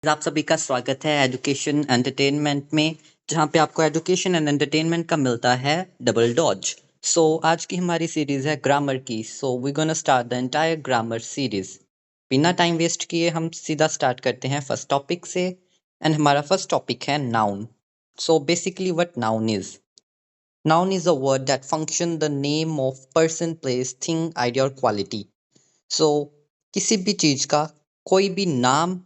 आप सभी का स्वागत है एजुकेशन एंटरटेनमेंट में, जहाँ पे आपको एजुकेशन एंड एंटरटेनमेंट का मिलता है डबल डॉज। आज की हमारी सीरीज है ग्रामर की। We gonna start the entire grammar series. बिना टाइम वेस्ट किए हम सीधा स्टार्ट करते हैं फर्स्ट टॉपिक से। एंड हमारा फर्स्ट टॉपिक है noun. Basically what noun is. Noun is a word that function the name of person, place, thing, idea और क्वालिटी। सो किसी भी चीज का कोई भी नाम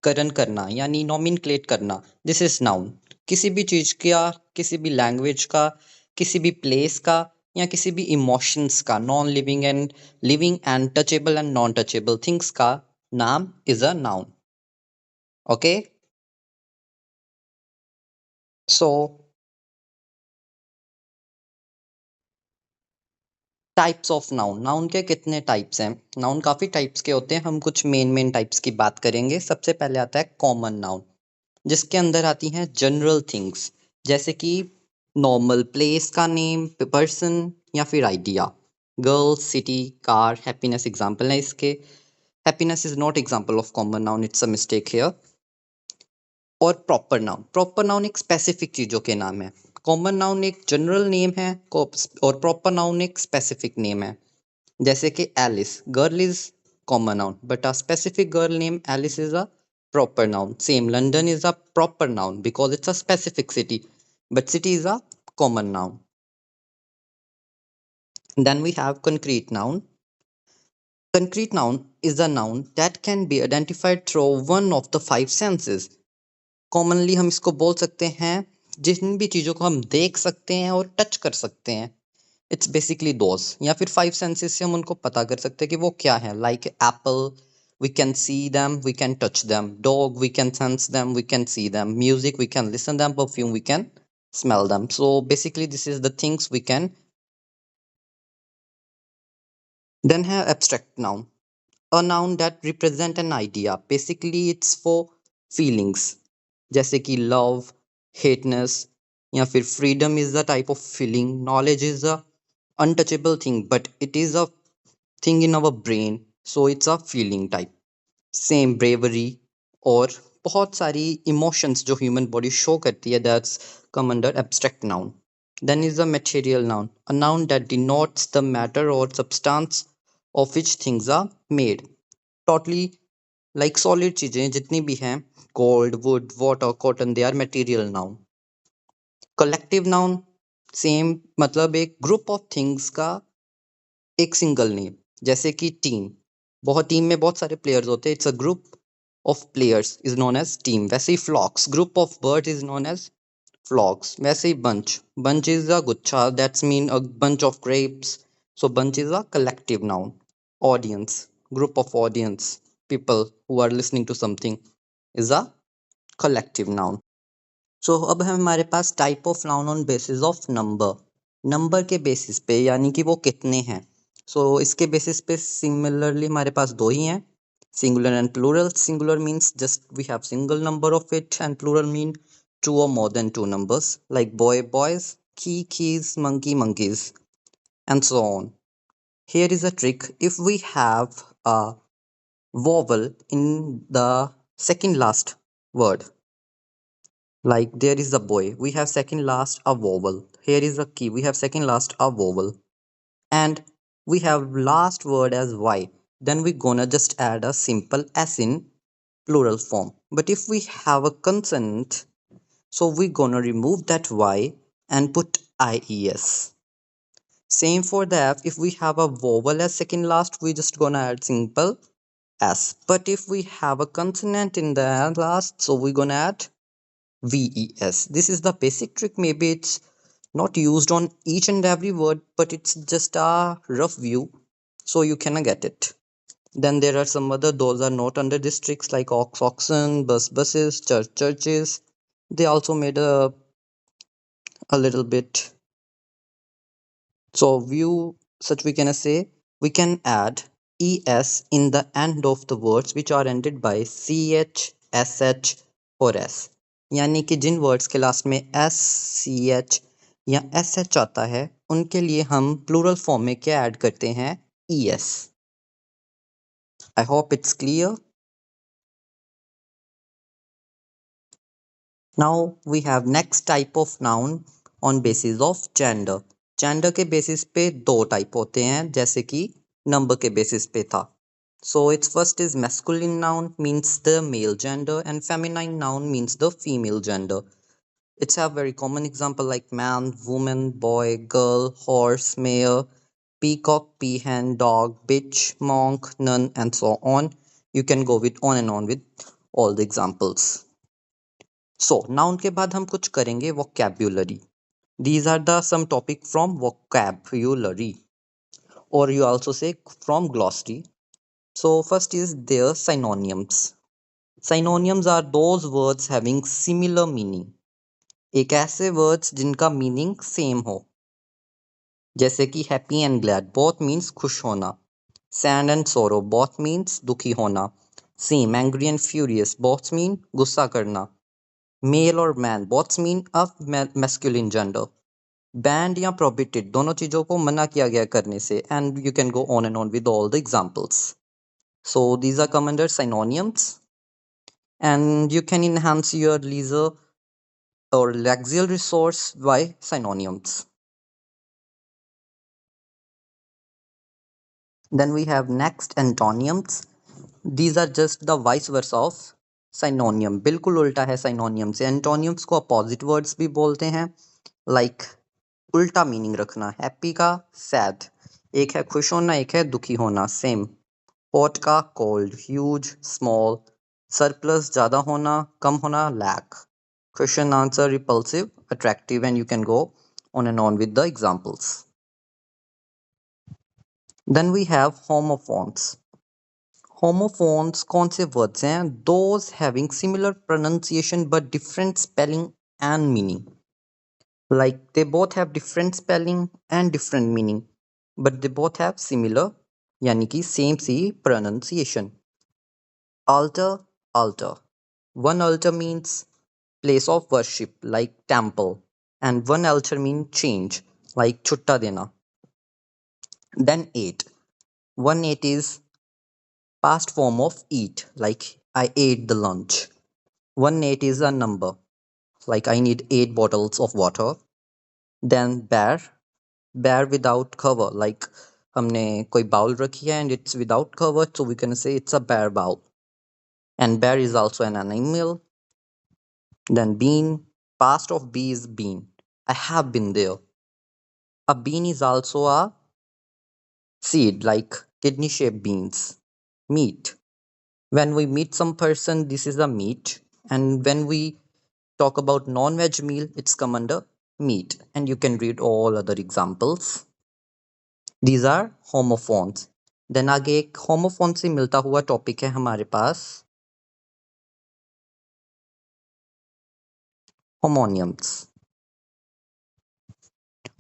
करण करना यानी नॉमिनक्लेट करना, दिस इज नाउन। किसी भी चीज का, किसी भी लैंग्वेज का, किसी भी प्लेस का या किसी भी इमोशंस का, non living and touchable and non touchable things का नाम is a noun. Okay. So types of noun. Noun के कितने टाइप्स हैं? नाउन काफी टाइप्स के होते हैं, हम कुछ मेन टाइप्स की बात करेंगे। सबसे पहले आता है कॉमन नाउन, जिसके अंदर आती हैं जनरल थिंग्स, जैसे कि नॉर्मल प्लेस का नेम, पर्सन या फिर idea. Girl, city, car, happiness example है इसके। Happiness is not example of common noun, it's a mistake here. और प्रॉपर नाउन, प्रॉपर नाउन एक स्पेसिफिक चीजों के नाम है। कॉमन नाउन एक जनरल नेम है और प्रॉपर नाउन एक स्पेसिफिक नेम है। जैसे कि Alice, girl is common noun but a specific girl name Alice is a proper noun. Same, London is a proper noun because it's a specific city, but city is a common noun. Then we have concrete noun. Concrete noun is a noun that can be identified through one of the five senses. Commonly हम इसको बोल सकते हैं जिन भी चीजों को हम देख सकते हैं और टच कर सकते हैं। इट्स बेसिकली दोज, या फिर फाइव सेंसेस से हम उनको पता कर सकते हैं कि वो क्या है। Like Apple, we can see them, we can touch them. Dog, we can sense them, we can see them. Music, we can listen them. Perfume, we can smell them. So basically this is the things we can. Then have abstract noun, a noun that represent an idea. Basically it's for feelings, जैसे कि love, hateness, या फिर freedom is a type of feeling. Knowledge is a untouchable thing but it is a thing in our brain, so it's a feeling type. Same bravery और बहुत सारी emotions जो human body शो करती है, that's come under abstract noun. Then is a material noun, a noun that denotes the matter or substance of which things are made. Totally like solid चीजें जितनी भी हैं, gold, wood, water, cotton, they are material noun. Collective noun, same मतलब एक group of things का एक single name, जैसे कि टीम, बहुत टीम में बहुत सारे प्लेयर्स होते हैं, it's a group of players is known as team. वैसे ही flocks, group of bird is known as flocks. वैसे ही बंच, बंच इज अ गुच्छा, that's mean a bunch of grapes. So bunch is a collective noun. Audience, group of audience, people who are listening to something is a collective noun. अब है हमारे पास type of noun on basis of number. Number के basis पे यानी कि वो कितने हैं. इसके बेसिस पे सिमिलरली हमारे पास दो ही हैं, singular and plural. Singular means just we have single number of it and plural mean two or more than two numbers, like boy boys, key keys, monkey monkeys and so on. Here is a trick. If we have a vowel in the second last word, like there is a boy, we have second last a vowel. Here is a key, we have second last a vowel. And we have last word as y. Then we gonna just add a simple s in plural form. But if we have a consonant, so we gonna remove that y and put ies. Same for the f. If we have a vowel as second last, we just gonna add simple s. But if we have a consonant in the last, so we gonna add VES. This is the basic trick. Maybe it's not used on each and every word, but it's just a rough view so you can get it. Then there are some other, those are not under these tricks, like ox, oxen, bus, buses, church, churches. They also made a little bit. So view, such we can say, we can add ES in the end of the words which are ended by CH, SH और S. यानी कि जिन words के last में S, CH या SH आता है, उनके लिए हम प्लूरल फॉर्म में क्या ऐड करते हैं? ES. I hope it's clear. Now we have next type of noun on basis of gender. Gender के बेसिस पे दो टाइप होते हैं जैसे कि नंबर के बेसिस पे था. So its first is masculine noun means the male gender and feminine noun means the female gender. It's a very common example like man, woman, boy, girl, horse, mare, peacock, peahen, dog, bitch, monk, nun, and so on. You can go with on and on with all the examples. So noun के बाद हम कुछ करेंगे vocabulary. These are the some topic from vocabulary or you also say from glossary. So first is their synonyms. Synonyms are those words having similar meaning. एक ऐसे words जिनका meaning same हो जैसे कि happy and glad both means खुश होना sad and सोरो both means दुखी होना same angry and furious both mean गुस्सा करना मेल और man both mean a masculine gender band या प्रोहिबिटेड दोनों चीजों को मना किया गया करने से and you can go on and on with all the examples so these are come under synonyms and you can enhance your leisure or lexical resource by synonyms. Then we have next antonyms. These are just the vice versa of synonym. बिल्कुल उल्टा है synonym से. Antonyms को opposite words भी बोलते हैं. Like उल्टा meaning रखना. हैप्पी का सैड. एक है खुश होना एक है दुखी होना. सेम. हॉट का कोल्ड. Huge small. सरप्लस ज़्यादा होना कम होना lack. Question answer repulsive attractive and you can go on and on with the examples. Then we have homophones. Homophones कौन से words हैं? Those having similar pronunciation but different spelling and meaning. Like they both have different spelling and different meaning, but they both have similar यानी कि same C pronunciation. Altar, altar. One altar means place of worship like temple, and one altar means change like chutta dena. Then eight. One eight is past form of eat like I ate the lunch. One eight is a number like I need 8 bottles of water. Then bear, bear without cover like हमने कोई bowl रखी है and it's without cover so we can say it's a bear bowl. And bear is also an animal. Then bean, past of be is been. I have been there. A bean is also a seed like kidney shaped beans. Meat. When we meet some person, this is a meat. And when we talk about non-veg meal, it's come under meat. And you can read all other examples. These are homophones. Then आगे एक homophone से मिलता हुआ topic है हमारे पास homonyms.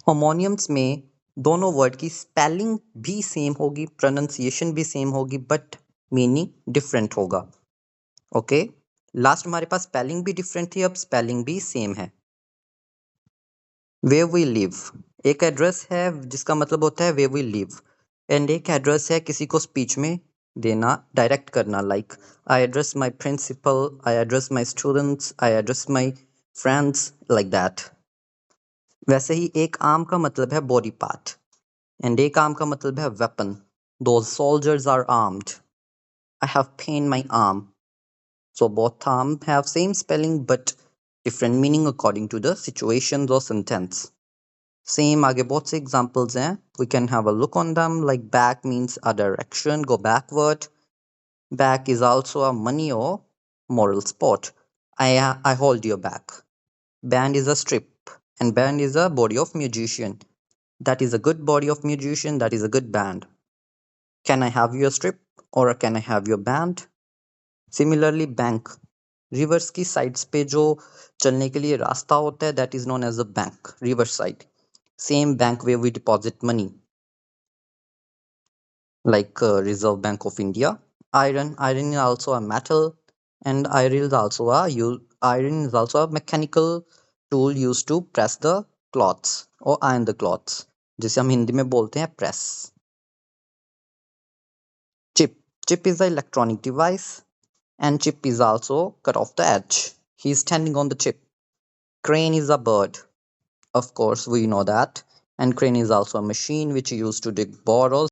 Homonyms में दोनों word की स्पेलिंग भी सेम होगी प्रोनाउंसिएशन भी सेम होगी बट मीनिंग डिफरेंट होगा. ओके लास्ट हमारे पास स्पेलिंग भी डिफरेंट थी अब स्पेलिंग भी सेम है. वे वी लिव एक एड्रेस है जिसका मतलब होता है वे वी लिव एंड एक एड्रेस है किसी को स्पीच में देना डायरेक्ट करना like I address my principal I address my students I address my friends like that. वैसे ही एक आर्म का मतलब है बॉडी पार्ट एंड एक आर्म का मतलब है weapon. Those soldiers are armed. I have pain my arm. So both terms have same spelling but different meaning according to the situations or sentence. Same आगे बहुत से examples हैं. We can have a look on them like back means a direction, go backward. Back is also a money or moral sport. I hold your back. Band is a strip and band is a body of musician. That is a good body of musician. That is a good band. Can I have your strip or can I have your band? Similarly bank rivers की sides पे जो चलने के लिए रास्ता होता है that is known as a bank rivers side. Same bank way we deposit money like Reserve Bank of India. Iron is also a metal and iron is also a mechanical tool used to press the cloths or iron the cloths जिसे हम हिंदी में बोलते हैं press. Chip is an electronic device and chip is also cut off the edge. He is standing on the chip. Crane is a bird. Of course, we know that. And crane is also a machine which used to dig borrows.